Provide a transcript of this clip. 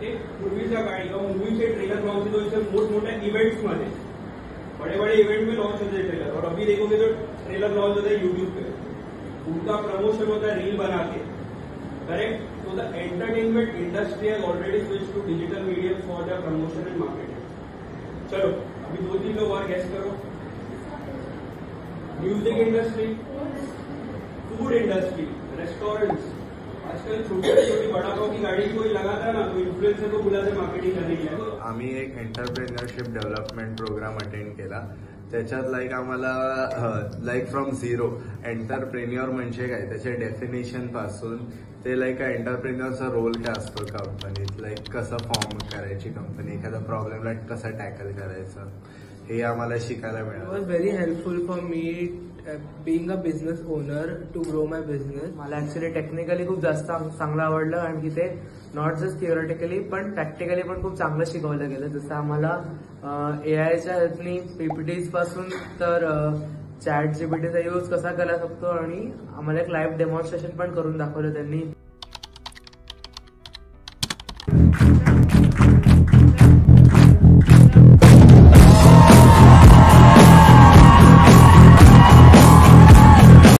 ते पूर्वीच्या काळी किंवा मूवीचे ट्रेलर लॉन्च होते तो मोठमोठ्या इव्हेंट्स मध्ये, बड़े बड़े इवेंट में लॉन्च होते हैं ट्रेलर, और अभी देखोगे तो ट्रेलर लॉन्च होता है यूट्यूब पे, उनका प्रमोशन होता है रील बना के, करेक्ट। तो the entertainment industry has already switch to digital medium for the promotion and marketing. चलो अभी 2-3 लोग और गेस करो। Music industry, food industry, restaurants. आजकल छोटी छोटी वड़ा पाव की गाड़ी कोई लगाता है ना, तो इन्फ्लुएंसर को बुलाते मार्केटिंग करने के लिए। आम्ही एक एंटरप्रेन्योरशिप डेव्हलपमेंट प्रोग्राम अटेंड केला, त्याच्यात आम्हाला फ्रॉम झिरो एंटरप्रेन्योर म्हणजे काय त्याच्या डेफिनेशन पासून ते एंटरप्रेन्योरचा रोल काय असतो कंपनीत, कसं फॉर्म करायची कंपनी, एखादा प्रॉब्लेमला कसं टॅकल करायचं, हे आम्हाला शिकायला मिळालं. It was very helpful for me being a business owner to grow my business. मला ऍक्च्युली टेक्निकली खूप जास्त चांगलं आवडलं, कारण की ते नॉट जस्ट थिओरिटिकली पण प्रॅक्टिकली पण खूप चांगलं शिकवलं गेलं. जसं आम्हाला एआयच्या हेल्पनी पीपीटीज पासून तर चॅट जीपीटीचा यूज कसा करायला शकतो, आणि आम्हाला एक लाईव्ह डेमॉन्स्ट्रेशन पण करून दाखवलं त्यांनी.